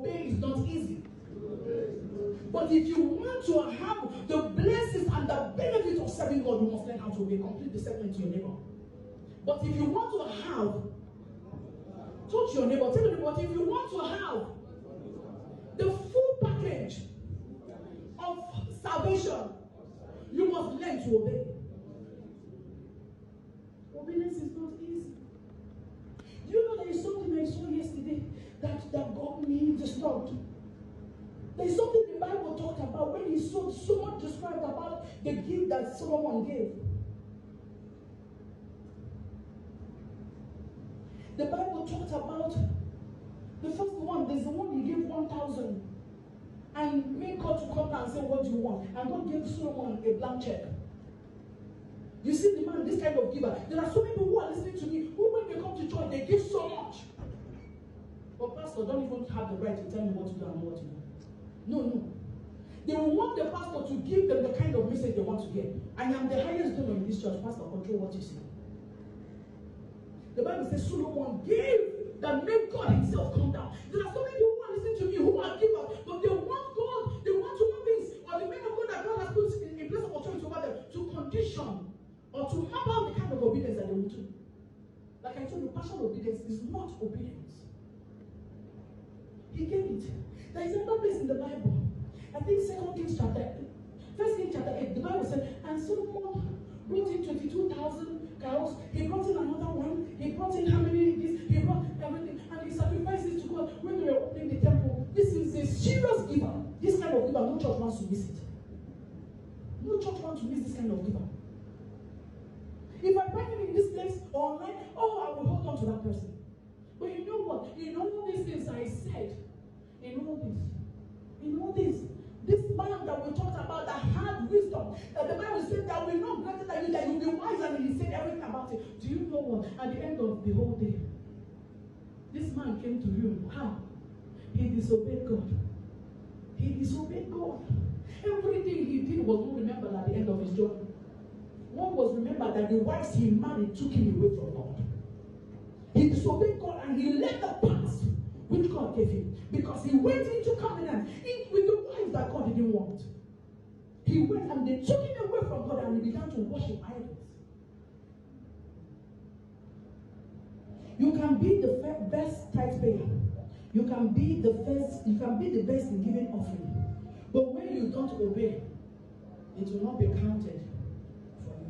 obey is not easy. But if you want to have the blessings and the benefit of serving God, you must learn how to obey. Complete the statement to your neighbor. But if you want to have, touch your neighbor, tell your neighbor, but if you want to have the full package of salvation, you must learn to obey. Obedience is not easy. Do you know there is something I saw yesterday that got me disturbed? There is something the Bible talked about when he saw so much described about the gift that Solomon gave. The Bible talked about the first one, there's the one he gave 1,000 and made God to come down and say, what do you want? And God gave Solomon a blank check. You see the man, this kind of giver. There are so many people who are listening to me who when they come to church, they give so much. But pastor don't even have the right to tell me what to do and what to do. No. They will want the pastor to give them the kind of message they want to get. I am the highest donor in this church. Pastor, control what you say. The Bible says Solomon gave that made God himself come down. There are so many people who are listening to me who are givers, but they want God, they want human beings, or the men of God that God has put in place of authority over them to condition or to map out the kind of obedience that they will do. Like I told you, partial obedience is not obedience. He gave it. There is another place in the Bible. I think 2 Kings chapter 8, the Bible said, and Solomon brought in 22,000 cows. He brought in another one. He brought in how many this? He brought everything. And he sacrificed it to God when they were opening the temple. This is a serious giver. This kind of giver, no church wants to miss it. No church wants to miss this kind of giver. If I find him in this place or online, I will hold on to that person. But you know what? In all these things I said, in all this, this man that we talked about that had wisdom, that the Bible said that we're not greater than you, that you'll be wise, and he said everything about it. Do you know what? At the end of the whole day, this man came to you. How? He disobeyed God. He disobeyed God. Everything he did was not remembered at the end of his journey. One was remembered that the wives he married took him away from God. He disobeyed God and he left the past which God gave him, because he went into covenant with the wife that God didn't want. He went and they took him away from God and he began to worship idols. You can be the best tithe payer. You can be the best in giving offering. But when you don't obey, it will not be counted for you.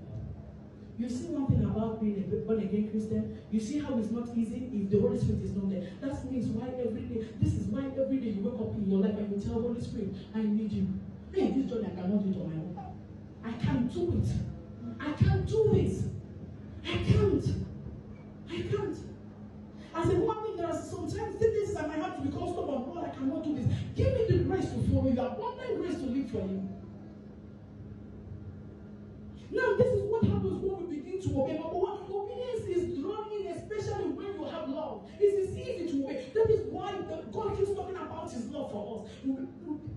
You see one thing about being a born again Christian, you see how it's not easy if the Holy Spirit is not there. That means why every day, this is why every day you wake up in your life and you tell Holy Spirit, I need you. Hey, this journey I cannot do it on my own. I can't do it. I can't do this. I can't. As a woman, there are sometimes things I might have to be stubborn. Lord, I cannot do this. Give me the grace to follow you. Abundant grace to live for you. Now, this is what happens when we begin to obey. Number one, obedience is drawn in, especially when you have love. It is easy to obey. That is why God keeps talking about his love for us.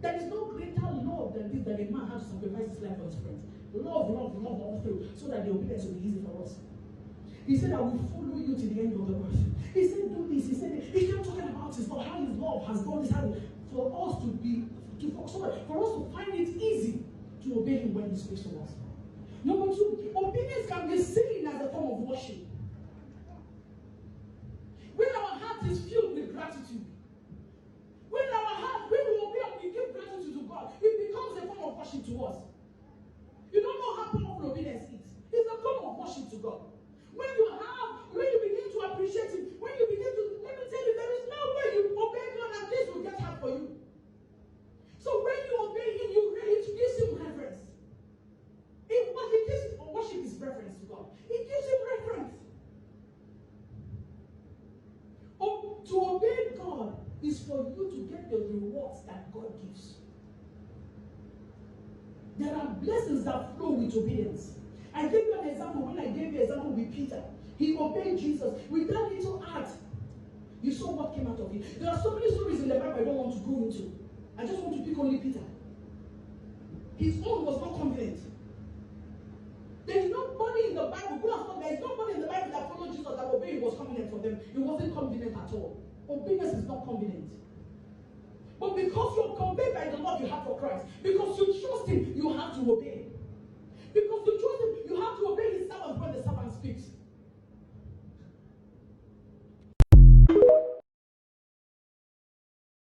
There is no greater love than this, that a man has to sacrifice his life for his friends. Love all through, so that the obedience will be easy for us. He said, I will follow you to the end of the earth. He said, do this. He kept talking about his love, how his love has done this, for us for us to find it easy to obey him when he speaks to us. Number two, obedience can be seen as a form of worship. When our heart is filled with gratitude, when we obey and we give gratitude to God, it becomes a form of worship to us. You don't know how powerful obedience is. It's a form of worship to God. When you begin to appreciate him, let me tell you, there is no way you obey God and this will get hard for you. So when you obey him, it gives him reverence. Worship is reverence to God. It gives him reverence. To obey God is for you to get the rewards that God gives. There are blessings that flow with obedience. I gave you an example when I gave you an example with Peter. He obeyed Jesus with that little act. You saw what came out of it. There are so many stories in the Bible I don't want to go into. I just want to pick only Peter. His own was not confident. There is nobody in the Bible, there is nobody in the Bible that followed Jesus that obeying was confident for them. It wasn't confident at all. Obedience is not confident. you have for Christ. Because you